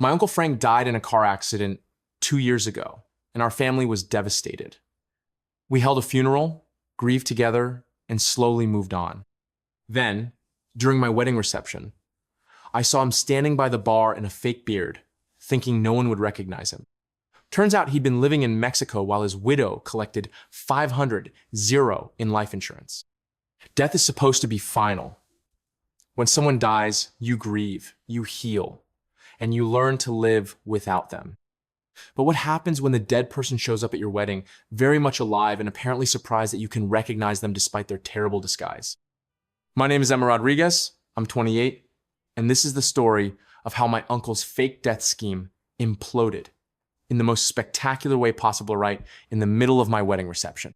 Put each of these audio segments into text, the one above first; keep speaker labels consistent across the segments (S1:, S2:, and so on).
S1: My Uncle Frank died in a car accident 2 years ago, and our family was devastated. We held a funeral, grieved together, and slowly moved on. Then, during my wedding reception, I saw him standing by the bar in a fake beard, thinking no one would recognize him. Turns out he'd been living in Mexico while his widow collected $500 in life insurance. Death is supposed to be final. When someone dies, you grieve, you heal, and you learn to live without them. But what happens when the dead person shows up at your wedding, very much alive and apparently surprised that you can recognize them despite their terrible disguise? My name is Emma Rodriguez, I'm 28, and this is the story of how my uncle's fake death scheme imploded in the most spectacular way possible right in the middle of my wedding reception.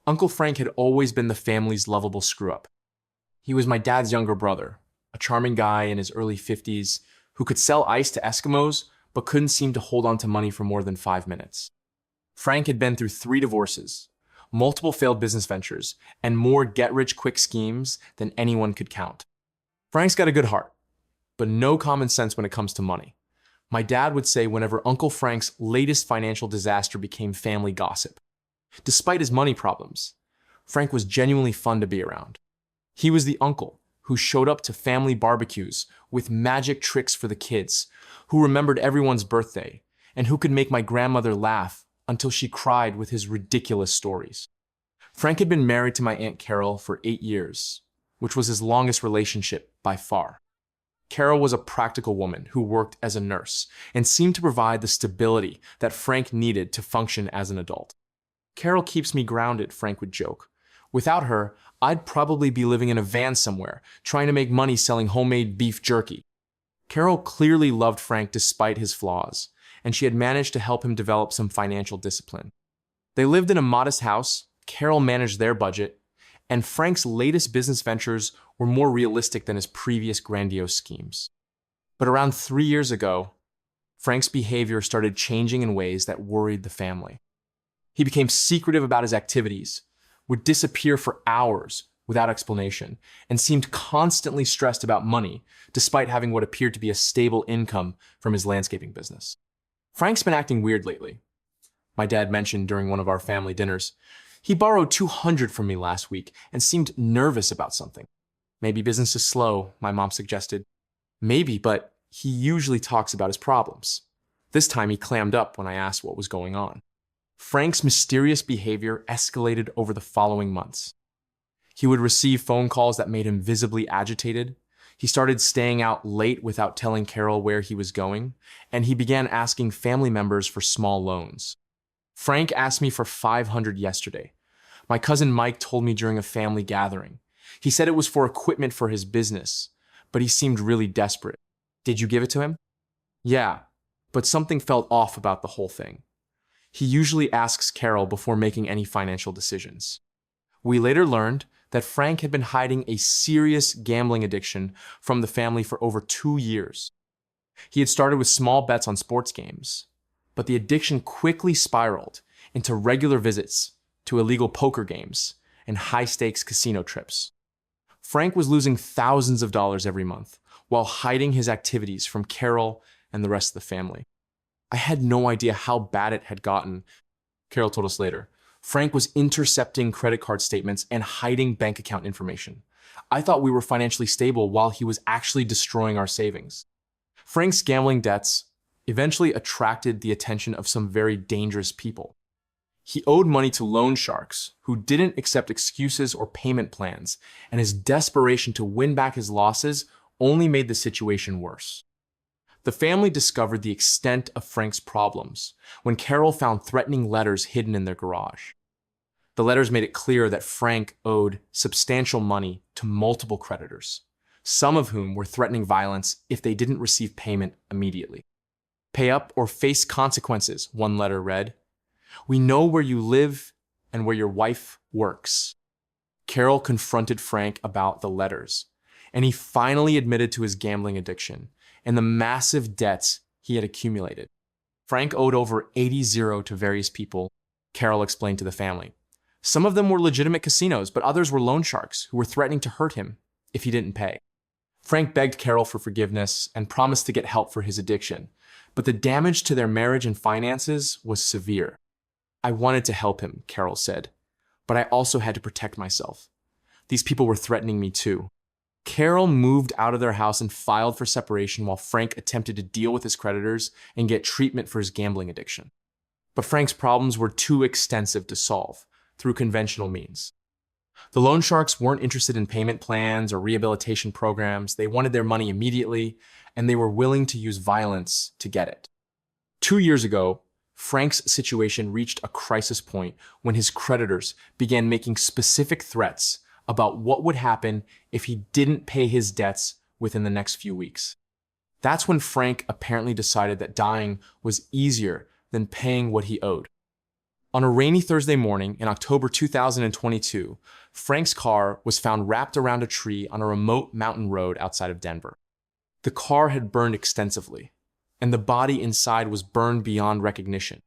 S1: Uncle Frank had always been the family's lovable screw-up. He was my dad's younger brother, a charming guy in his early 50s who could sell ice to Eskimos but couldn't seem to hold on to money for more than 5 minutes. Frank had been through 3 divorces, multiple failed business ventures, and more get-rich-quick schemes than anyone could count. Frank's got a good heart, but no common sense when it comes to money. My dad would say whenever Uncle Frank's latest financial disaster became family gossip. Despite his money problems, Frank was genuinely fun to be around. He was the uncle who showed up to family barbecues with magic tricks for the kids, who remembered everyone's birthday, and who could make my grandmother laugh until she cried with his ridiculous stories. Frank had been married to my Aunt Carol for 8 years, which was his longest relationship by far. Carol was a practical woman who worked as a nurse and seemed to provide the stability that Frank needed to function as an adult. "Carol keeps me grounded," Frank would joke. "Without her, I'd probably be living in a van somewhere, trying to make money selling homemade beef jerky." Carol clearly loved Frank despite his flaws, and she had managed to help him develop some financial discipline. They lived in a modest house, Carol managed their budget, and Frank's latest business ventures were more realistic than his previous grandiose schemes. But around 3 years ago, Frank's behavior started changing in ways that worried the family. He became secretive about his activities, would disappear for hours without explanation, and seemed constantly stressed about money, despite having what appeared to be a stable income from his landscaping business. "Frank's been acting weird lately," my dad mentioned during one of our family dinners. "He borrowed $200 from me last week and seemed nervous about something." "Maybe business is slow," my mom suggested. "Maybe, but he usually talks about his problems." This time he clammed up when I asked what was going on. Frank's mysterious behavior escalated over the following months. He would receive phone calls that made him visibly agitated. He started staying out late without telling Carol where he was going, and he began asking family members for small loans. Frank asked me for $500 yesterday. My cousin Mike told me during a family gathering. He said it was for equipment for his business, but he seemed really desperate. "Did you give it to him?" "Yeah, but something felt off about the whole thing. He usually asks Carol before making any financial decisions." We later learned that Frank had been hiding a serious gambling addiction from the family for over 2 years. He had started with small bets on sports games, but the addiction quickly spiraled into regular visits to illegal poker games and high-stakes casino trips. Frank was losing thousands of dollars every month while hiding his activities from Carol and the rest of the family. "I had no idea how bad it had gotten," Carol told us later. "Frank was intercepting credit card statements and hiding bank account information. I thought we were financially stable while he was actually destroying our savings." Frank's gambling debts eventually attracted the attention of some very dangerous people. He owed money to loan sharks who didn't accept excuses or payment plans, and his desperation to win back his losses only made the situation worse. The family discovered the extent of Frank's problems when Carol found threatening letters hidden in their garage. The letters made it clear that Frank owed substantial money to multiple creditors, some of whom were threatening violence if they didn't receive payment immediately. "Pay up or face consequences," one letter read. "We know where you live and where your wife works." Carol confronted Frank about the letters, and he finally admitted to his gambling addiction and the massive debts he had accumulated. Frank owed over $80 to various people, Carol explained to the family. Some of them were legitimate casinos, but others were loan sharks who were threatening to hurt him if he didn't pay. Frank begged Carol for forgiveness and promised to get help for his addiction, but the damage to their marriage and finances was severe. I wanted to help him, Carol said, but I also had to protect myself. These people were threatening me too. Carol moved out of their house and filed for separation while Frank attempted to deal with his creditors and get treatment for his gambling addiction. But Frank's problems were too extensive to solve through conventional means. The loan sharks weren't interested in payment plans or rehabilitation programs. They wanted their money immediately, and they were willing to use violence to get it. 2 years ago, Frank's situation reached a crisis point when his creditors began making specific threats about what would happen if he didn't pay his debts within the next few weeks. That's when Frank apparently decided that dying was easier than paying what he owed. On a rainy Thursday morning in October 2022, Frank's car was found wrapped around a tree on a remote mountain road outside of Denver. The car had burned extensively, and the body inside was burned beyond recognition.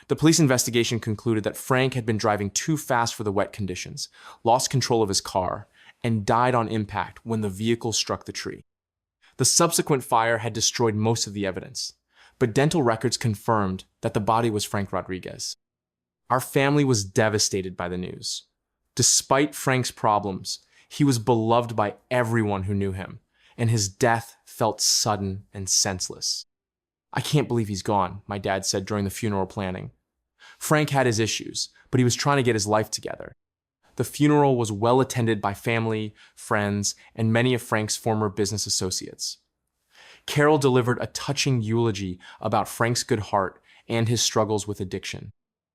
S1: The police investigation concluded that Frank had been driving too fast for the wet conditions, lost control of his car, and died on impact when the vehicle struck the tree. The subsequent fire had destroyed most of the evidence, but dental records confirmed that the body was Frank Rodriguez. Our family was devastated by the news. Despite Frank's problems, he was beloved by everyone who knew him, and his death felt sudden and senseless. "I can't believe he's gone," my dad said during the funeral planning. Frank had his issues, but he was trying to get his life together. The funeral was well attended by family, friends, and many of Frank's former business associates. Carol delivered a touching eulogy about Frank's good heart and his struggles with addiction.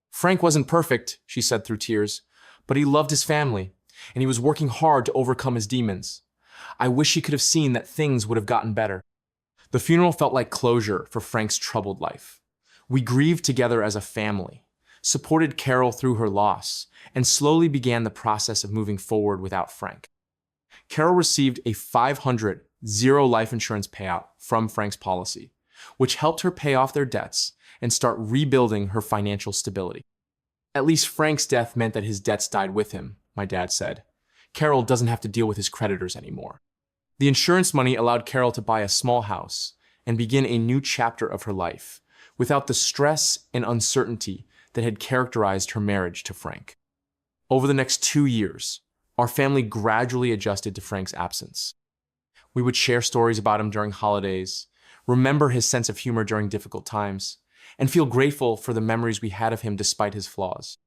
S1: "Frank wasn't perfect," she said through tears, "but he loved his family, and he was working hard to overcome his demons. I wish he could have seen that things would have gotten better." The funeral felt like closure for Frank's troubled life. We grieved together as a family, supported Carol through her loss, and slowly began the process of moving forward without Frank. Carol received a $500 life insurance payout from Frank's policy, which helped her pay off their debts and start rebuilding her financial stability. "At least Frank's death meant that his debts died with him," my dad said. "Carol doesn't have to deal with his creditors anymore." The insurance money allowed Carol to buy a small house and begin a new chapter of her life without the stress and uncertainty that had characterized her marriage to Frank. Over the next 2 years, our family gradually adjusted to Frank's absence. We would share stories about him during holidays, remember his sense of humor during difficult times, and feel grateful for the memories we had of him despite his flaws.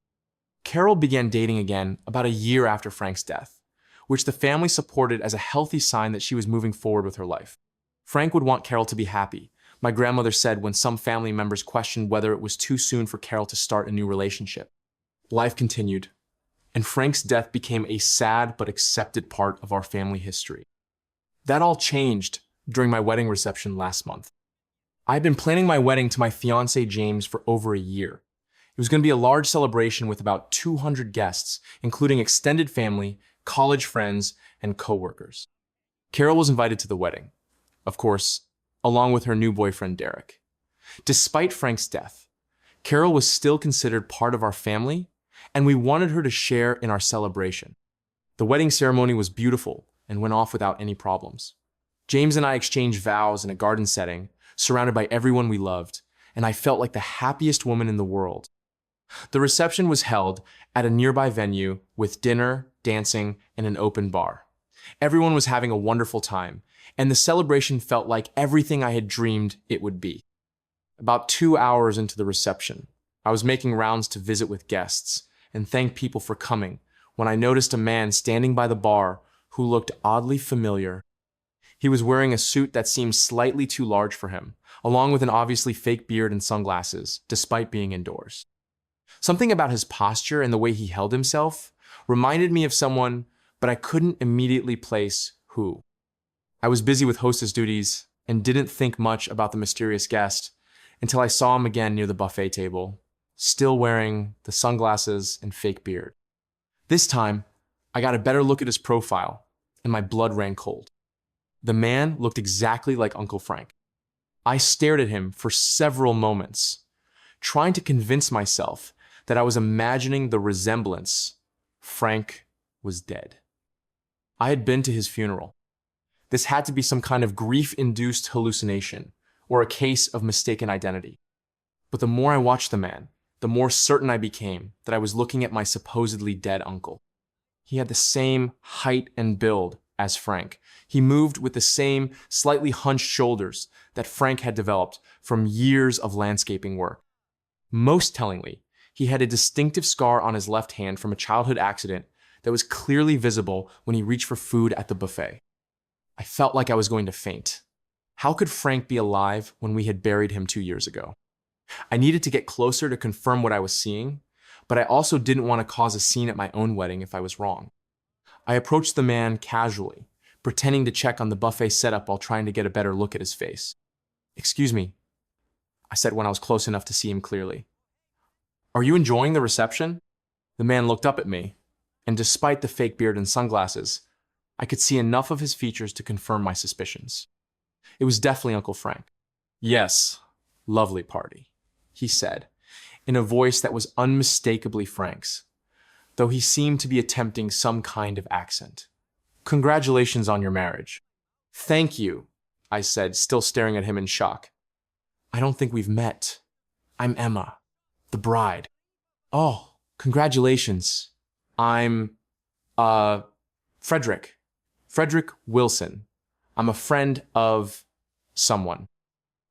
S1: Carol began dating again about a year after Frank's death, which the family supported as a healthy sign that she was moving forward with her life. Frank would want Carol to be happy, my grandmother said when some family members questioned whether it was too soon for Carol to start a new relationship. Life continued, and Frank's death became a sad but accepted part of our family history. That all changed during my wedding reception last month. I had been planning my wedding to my fiancé James for over a year. It was going to be a large celebration with about 200 guests, including extended family, college friends, and coworkers. Carol was invited to the wedding, of course, along with her new boyfriend Derek. Despite Frank's death, Carol was still considered part of our family, and we wanted her to share in our celebration. The wedding ceremony was beautiful and went off without any problems. James and I exchanged vows in a garden setting, surrounded by everyone we loved, and I felt like the happiest woman in the world. The reception was held at a nearby venue with dinner, dancing, and an open bar. Everyone was having a wonderful time, and the celebration felt like everything I had dreamed it would be. About 2 hours into the reception, I was making rounds to visit with guests and thank people for coming when I noticed a man standing by the bar who looked oddly familiar. He was wearing a suit that seemed slightly too large for him, along with an obviously fake beard and sunglasses, despite being indoors. Something about his posture and the way he held himself reminded me of someone, but I couldn't immediately place who. I was busy with hostess duties and didn't think much about the mysterious guest until I saw him again near the buffet table, still wearing the sunglasses and fake beard. This time, I got a better look at his profile, and my blood ran cold. The man looked exactly like Uncle Frank. I stared at him for several moments, trying to convince myself that I was imagining the resemblance. Frank was dead. I had been to his funeral. This had to be some kind of grief-induced hallucination or a case of mistaken identity. But the more I watched the man, the more certain I became that I was looking at my supposedly dead uncle. He had the same height and build as Frank. He moved with the same slightly hunched shoulders that Frank had developed from years of landscaping work. Most tellingly, he had a distinctive scar on his left hand from a childhood accident that was clearly visible when he reached for food at the buffet. I felt like I was going to faint. How could Frank be alive when we had buried him 2 years ago? I needed to get closer to confirm what I was seeing, but I also didn't want to cause a scene at my own wedding if I was wrong. I approached the man casually, pretending to check on the buffet setup while trying to get a better look at his face. "Excuse me," I said when I was close enough to see him clearly. "Are you enjoying the reception?" The man looked up at me, and despite the fake beard and sunglasses, I could see enough of his features to confirm my suspicions. It was definitely Uncle Frank. "Yes, lovely party," he said, in a voice that was unmistakably Frank's, though he seemed to be attempting some kind of accent. "Congratulations on your marriage." "Thank you," I said, still staring at him in shock. "I don't think we've met. I'm Emma, the bride." "Oh, congratulations. I'm, Frederick. Frederick Wilson. I'm a friend of someone."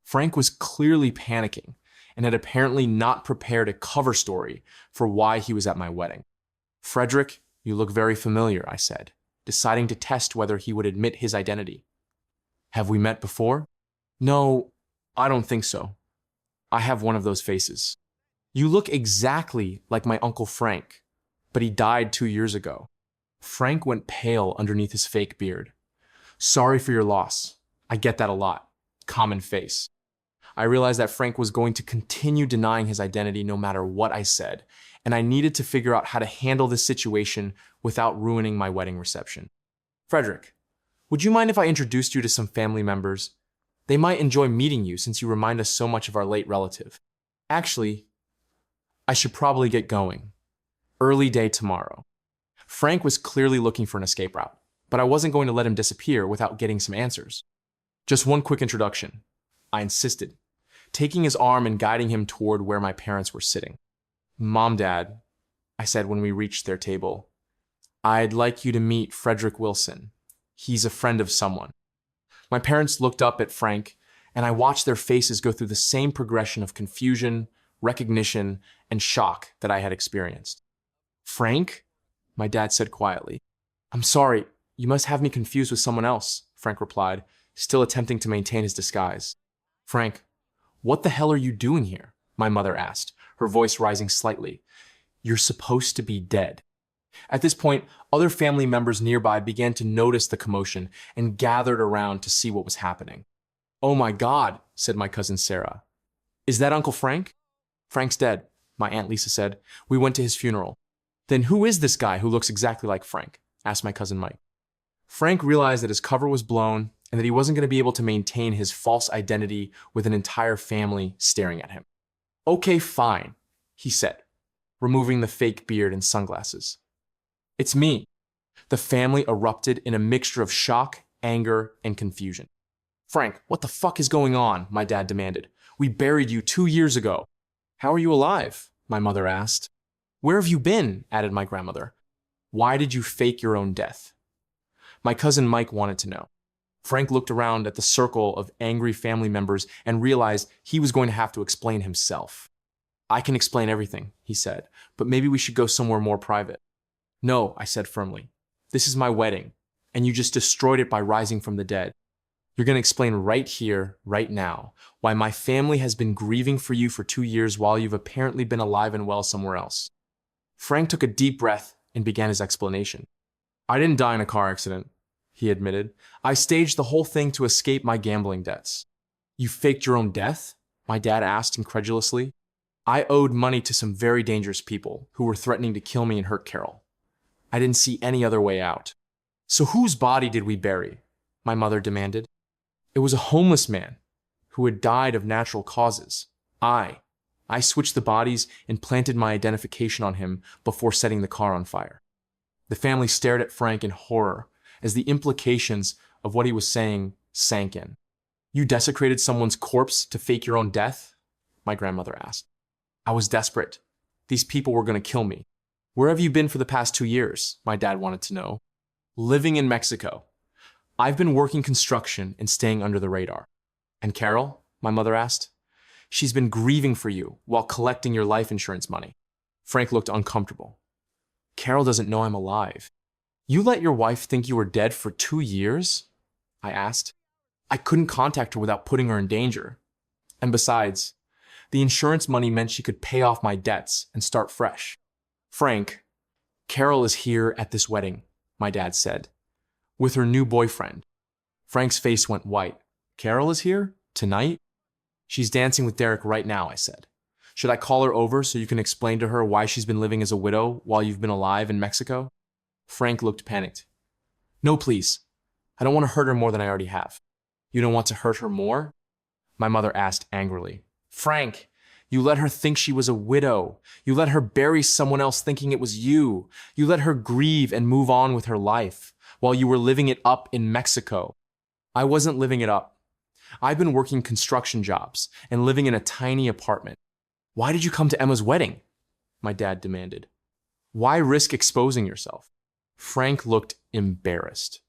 S1: Frank was clearly panicking and had apparently not prepared a cover story for why he was at my wedding. "Frederick, you look very familiar," I said, deciding to test whether he would admit his identity. "Have we met before?" "No, I don't think so. I have one of those faces." "You look exactly like my Uncle Frank, but he died 2 years ago." Frank went pale underneath his fake beard. "Sorry for your loss. I get that a lot. Common face." I realized that Frank was going to continue denying his identity no matter what I said, and I needed to figure out how to handle this situation without ruining my wedding reception. "Frederick, would you mind if I introduced you to some family members? They might enjoy meeting you since you remind us so much of our late relative. Actually, I should probably get going. Early day tomorrow." Frank was clearly looking for an escape route, but I wasn't going to let him disappear without getting some answers. "Just one quick introduction," I insisted, taking his arm and guiding him toward where my parents were sitting. "Mom, Dad," I said when we reached their table, "I'd like you to meet Frederick Wilson. He's a friend of someone." My parents looked up at Frank, and I watched their faces go through the same progression of confusion, recognition, and shock that I had experienced. "Frank?" my dad said quietly. "I'm sorry, you must have me confused with someone else," Frank replied, still attempting to maintain his disguise. "Frank, what the hell are you doing here?" my mother asked, her voice rising slightly. "You're supposed to be dead." At this point, other family members nearby began to notice the commotion and gathered around to see what was happening. "Oh my God," said my cousin Sarah. "Is that Uncle Frank?" "Frank's dead," my Aunt Lisa said. "We went to his funeral." "Then who is this guy who looks exactly like Frank?" asked my cousin Mike. Frank realized that his cover was blown and that he wasn't going to be able to maintain his false identity with an entire family staring at him. "Okay, fine," he said, removing the fake beard and sunglasses. "It's me." The family erupted in a mixture of shock, anger, and confusion. "Frank, what the fuck is going on?" my dad demanded. "We buried you 2 years ago." "How are you alive?" my mother asked. "Where have you been?" added my grandmother. "Why did you fake your own death?" My cousin Mike wanted to know. Frank looked around at the circle of angry family members and realized he was going to have to explain himself. "I can explain everything," he said, "but maybe we should go somewhere more private." "No," I said firmly. "This is my wedding, and you just destroyed it by rising from the dead. You're going to explain right here, right now, why my family has been grieving for you for 2 years while you've apparently been alive and well somewhere else." Frank took a deep breath and began his explanation. "I didn't die in a car accident," he admitted. "I staged the whole thing to escape my gambling debts." "You faked your own death?" my dad asked incredulously. "I owed money to some very dangerous people who were threatening to kill me and hurt Carol. I didn't see any other way out." "So whose body did we bury?" my mother demanded. "It was a homeless man who had died of natural causes. I switched the bodies and planted my identification on him before setting the car on fire." The family stared at Frank in horror as the implications of what he was saying sank in. You desecrated someone's corpse to fake your own death? My grandmother asked. I was desperate. These people were going to kill me. Where have you been for the past 2 years? My dad wanted to know. Living in Mexico. I've been working construction and staying under the radar. And Carol? My mother asked. She's been grieving for you while collecting your life insurance money. Frank looked uncomfortable. Carol doesn't know I'm alive. You let your wife think you were dead for 2 years? I asked. I couldn't contact her without putting her in danger. And besides, the insurance money meant she could pay off my debts and start fresh. Frank, Carol is here at this wedding, my dad said, with her new boyfriend. Frank's face went white. Carol is here? Tonight? She's dancing with Derek right now, I said. Should I call her over so you can explain to her why she's been living as a widow while you've been alive in Mexico? Frank looked panicked. No, please. I don't want to hurt her more than I already have. You don't want to hurt her more? My mother asked angrily. Frank, you let her think she was a widow. You let her bury someone else thinking it was you. You let her grieve and move on with her life while you were living it up in Mexico. I wasn't living it up. I've been working construction jobs and living in a tiny apartment. Why did you come to Emma's wedding? My dad demanded. Why risk exposing yourself? Frank looked embarrassed.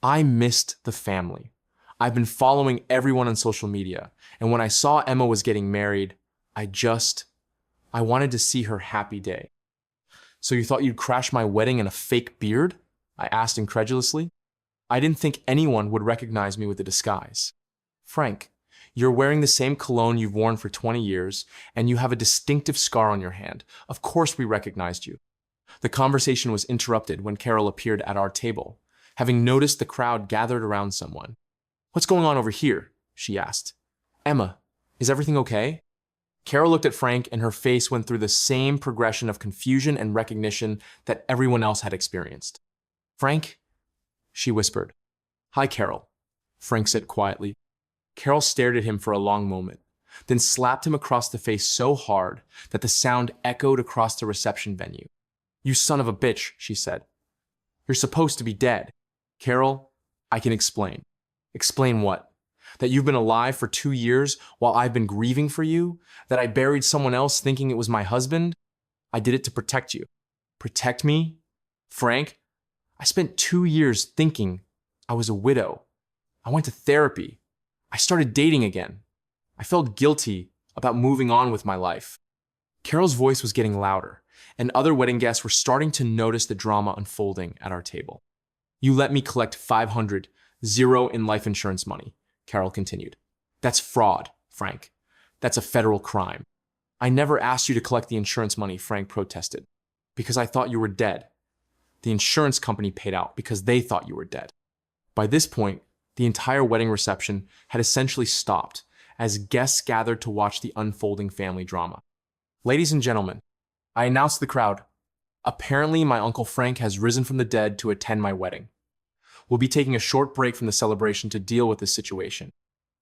S1: I missed the family. I've been following everyone on social media, and when I saw Emma was getting married, I wanted to see her happy day. So you thought you'd crash my wedding in a fake beard? I asked incredulously. I didn't think anyone would recognize me with a disguise. Frank, you're wearing the same cologne you've worn for 20 years, and you have a distinctive scar on your hand. Of course we recognized you. The conversation was interrupted when Carol appeared at our table, having noticed the crowd gathered around someone. What's going on over here? She asked. Emma, is everything okay? Carol looked at Frank and her face went through the same progression of confusion and recognition that everyone else had experienced. Frank? She whispered. Hi, Carol, Frank said quietly. Carol stared at him for a long moment, then slapped him across the face so hard that the sound echoed across the reception venue. You son of a bitch, she said. You're supposed to be dead. Carol, I can explain. Explain what? That you've been alive for 2 years while I've been grieving for you? That I buried someone else thinking it was my husband? I did it to protect you. Protect me? Frank, I spent 2 years thinking I was a widow. I went to therapy. I started dating again. I felt guilty about moving on with my life. Carol's voice was getting louder, and other wedding guests were starting to notice the drama unfolding at our table. You let me collect $500, zero in life insurance money, Carol continued. That's fraud, Frank. That's a federal crime. I never asked you to collect the insurance money, Frank protested, because I thought you were dead. The insurance company paid out because they thought you were dead. By this point, the entire wedding reception had essentially stopped as guests gathered to watch the unfolding family drama. Ladies and gentlemen, I announced to the crowd, apparently my Uncle Frank has risen from the dead to attend my wedding. We'll be taking a short break from the celebration to deal with this situation.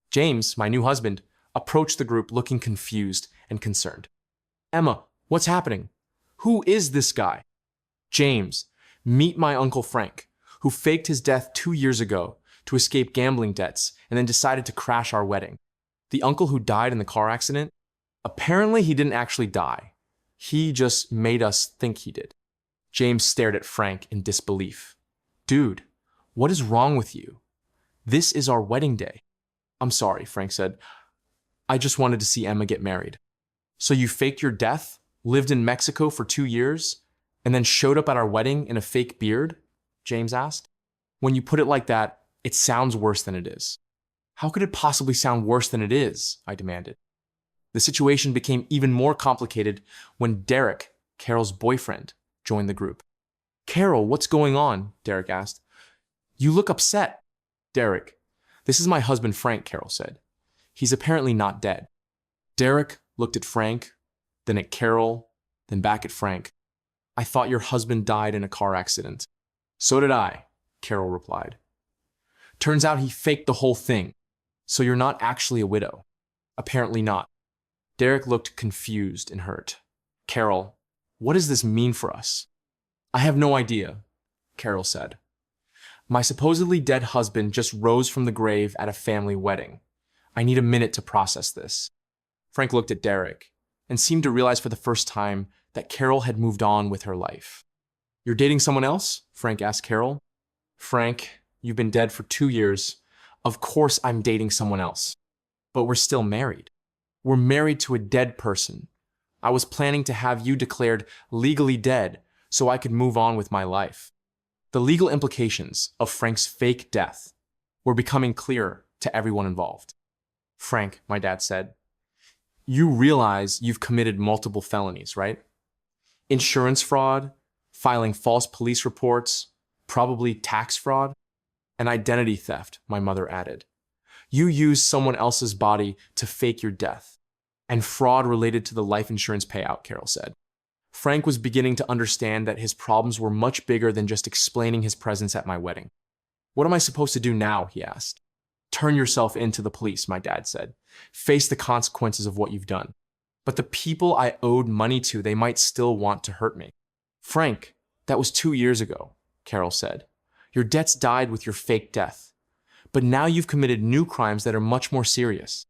S1: James, my new husband, approached the group looking confused and concerned. Emma, what's happening? Who is this guy? James, meet my Uncle Frank, who faked his death 2 years ago to escape gambling debts and then decided to crash our wedding. The uncle who died in the car accident? Apparently he didn't actually die. He just made us think he did. James stared at Frank in disbelief. Dude, what is wrong with you? This is our wedding day. I'm sorry, Frank said. I just wanted to see Emma get married. So you faked your death, lived in Mexico for 2 years, and then showed up at our wedding in a fake beard? James asked. When you put it like that, it sounds worse than it is. How could it possibly sound worse than it is? I demanded. The situation became even more complicated when Derek, Carol's boyfriend, joined the group. Carol, what's going on? Derek asked. You look upset. Derek, this is my husband Frank, Carol said. He's apparently not dead. Derek looked at Frank, then at Carol, then back at Frank. I thought your husband died in a car accident. So did I, Carol replied. Turns out he faked the whole thing. So you're not actually a widow. Apparently not. Derek looked confused and hurt. Carol, what does this mean for us? I have no idea, Carol said. My supposedly dead husband just rose from the grave at a family wedding. I need a minute to process this. Frank looked at Derek and seemed to realize for the first time that Carol had moved on with her life. "You're dating someone else?" Frank asked Carol. "Frank, you've been dead for 2 years. Of course I'm dating someone else. But we're still married. We're married to a dead person. I was planning to have you declared legally dead so I could move on with my life." The legal implications of Frank's fake death were becoming clearer to everyone involved. "Frank," my dad said, "you realize you've committed multiple felonies, right? Insurance fraud, filing false police reports, probably tax fraud, and identity theft," my mother added. "You used someone else's body to fake your death, and fraud related to the life insurance payout," Carol said. Frank was beginning to understand that his problems were much bigger than just explaining his presence at my wedding. "What am I supposed to do now?" he asked. "Turn yourself in to the police," my dad said. "Face the consequences of what you've done. But the people I owed money to, they might still want to hurt me." "Frank, that was 2 years ago," Carol said. "Your debts died with your fake death. But now you've committed new crimes that are much more serious.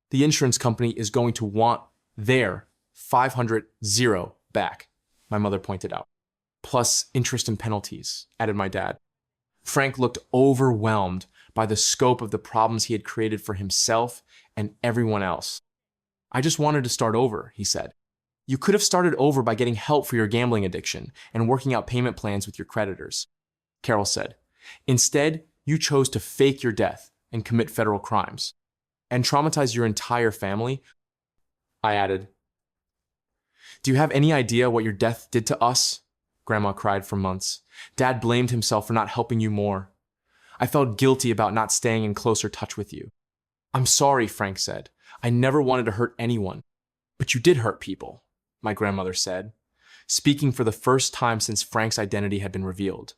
S1: The insurance company is going to want their 500 back," my mother pointed out. "Plus interest and penalties," added my dad. Frank looked overwhelmed by the scope of the problems he had created for himself and everyone else. "I just wanted to start over," he said. "You could have started over by getting help for your gambling addiction and working out payment plans with your creditors," Carol said. "Instead, you chose to fake your death and commit federal crimes and traumatize your entire family." I added, "Do you have any idea what your death did to us?" Grandma cried for months. "Dad blamed himself for not helping you more. I felt guilty about not staying in closer touch with you." "I'm sorry," Frank said. "I never wanted to hurt anyone." "But you did hurt people," my grandmother said, speaking for the first time since Frank's identity had been revealed.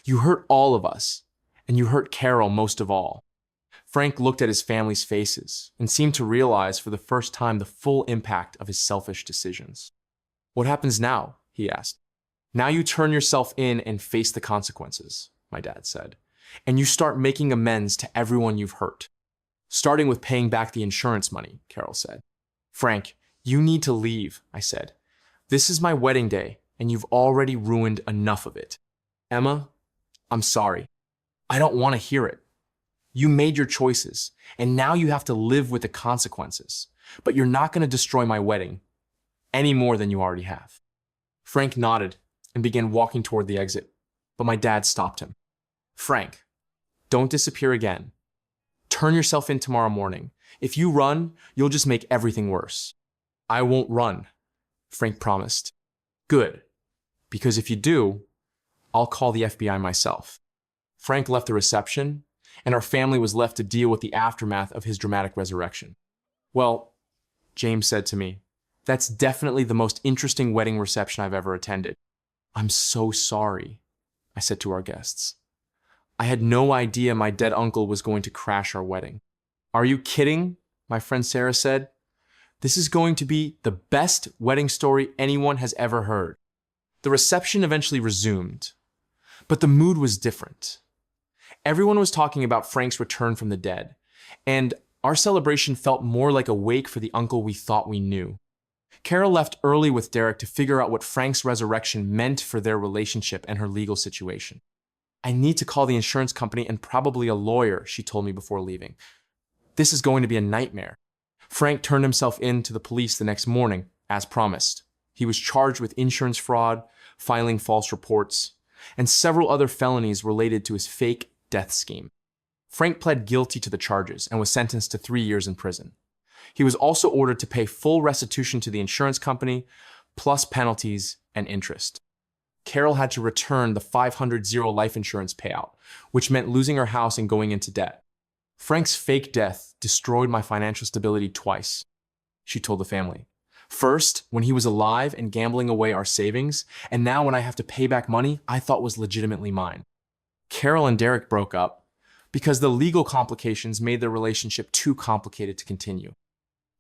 S1: "You hurt all of us, and you hurt Carol most of all." Frank looked at his family's faces and seemed to realize for the first time the full impact of his selfish decisions. "What happens now?" he asked. "Now you turn yourself in and face the consequences," my dad said. "And you start making amends to everyone you've hurt. Starting with paying back the insurance money," Carol said. "Frank, you need to leave," I said. "This is my wedding day, and you've already ruined enough of it." "Emma, I'm sorry. I don't want to hear it. You made your choices, and now you have to live with the consequences. But you're not going to destroy my wedding any more than you already have." Frank nodded and began walking toward the exit, but my dad stopped him. "Frank, don't disappear again. Turn yourself in tomorrow morning. If you run, you'll just make everything worse." "I won't run," Frank promised. "Good, because if you do, I'll call the FBI myself." Frank left the reception, and our family was left to deal with the aftermath of his dramatic resurrection. "Well," James said to me, "that's definitely the most interesting wedding reception I've ever attended." "I'm so sorry," I said to our guests. "I had no idea my dead uncle was going to crash our wedding." "Are you kidding?" my friend Sarah said. "This is going to be the best wedding story anyone has ever heard." The reception eventually resumed, but the mood was different. Everyone was talking about Frank's return from the dead, and our celebration felt more like a wake for the uncle we thought we knew. Carol left early with Derek to figure out what Frank's resurrection meant for their relationship and her legal situation. "I need to call the insurance company and probably a lawyer," she told me before leaving. "This is going to be a nightmare." Frank turned himself in to the police the next morning, as promised. He was charged with insurance fraud, filing false reports, and several other felonies related to his fake death scheme. Frank pled guilty to the charges and was sentenced to 3 years in prison. He was also ordered to pay full restitution to the insurance company, plus penalties and interest. Carol had to return the 500 life insurance payout, which meant losing her house and going into debt. "Frank's fake death destroyed my financial stability twice," she told the family. "First, when he was alive and gambling away our savings, and now when I have to pay back money I thought was legitimately mine." Carol and Derek broke up because the legal complications made their relationship too complicated to continue.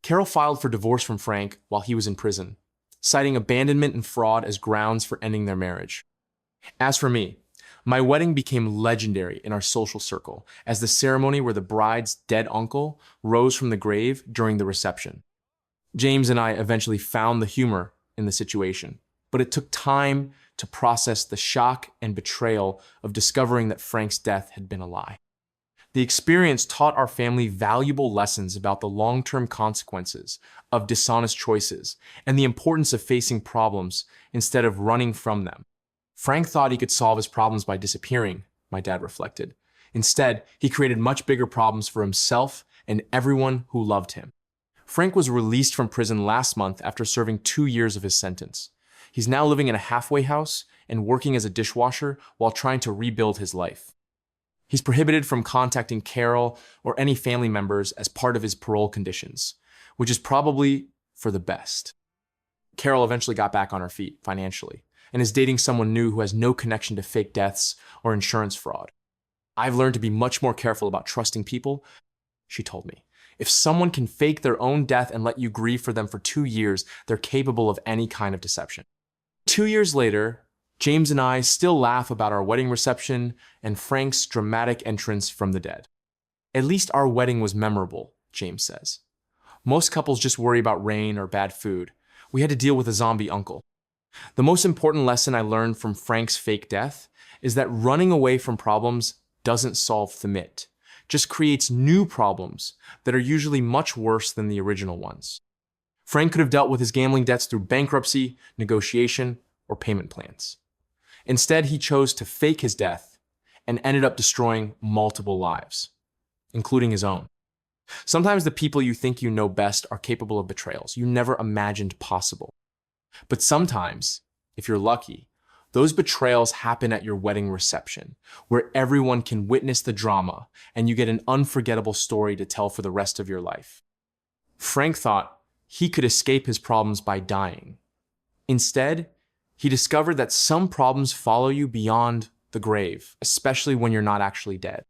S1: Carol filed for divorce from Frank while he was in prison, citing abandonment and fraud as grounds for ending their marriage. As for me, My wedding became legendary in our social circle as the ceremony where the bride's dead uncle rose from the grave during the reception. James and I eventually found the humor in the situation, but it took time to process the shock and betrayal of discovering that Frank's death had been a lie. The experience taught our family valuable lessons about the long-term consequences of dishonest choices and the importance of facing problems instead of running from them. Frank thought he could solve his problems by disappearing, my dad reflected. Instead, he created much bigger problems for himself and everyone who loved him. Frank was released from prison last month after serving 2 years of his sentence. He's now living in a halfway house and working as a dishwasher while trying to rebuild his life. He's prohibited from contacting Carol or any family members as part of his parole conditions, which is probably for the best. Carol eventually got back on her feet financially and is dating someone new who has no connection to fake deaths or insurance fraud. I've learned to be much more careful about trusting people, she told me. If someone can fake their own death and let you grieve for them for 2 years, they're capable of any kind of deception. 2 years later, James and I still laugh about our wedding reception and Frank's dramatic entrance from the dead. At least our wedding was memorable, James says. Most couples just worry about rain or bad food. We had to deal with a zombie uncle. The most important lesson I learned from Frank's fake death is that running away from problems doesn't solve the myth, just creates new problems that are usually much worse than the original ones. Frank could have dealt with his gambling debts through bankruptcy, negotiation, or payment plans. Instead, he chose to fake his death and ended up destroying multiple lives, including his own. Sometimes the people you think you know best are capable of betrayals you never imagined possible. But sometimes, if you're lucky, those betrayals happen at your wedding reception, where everyone can witness the drama and you get an unforgettable story to tell for the rest of your life. Frank thought he could escape his problems by dying. Instead, he discovered that some problems follow you beyond the grave, especially when you're not actually dead.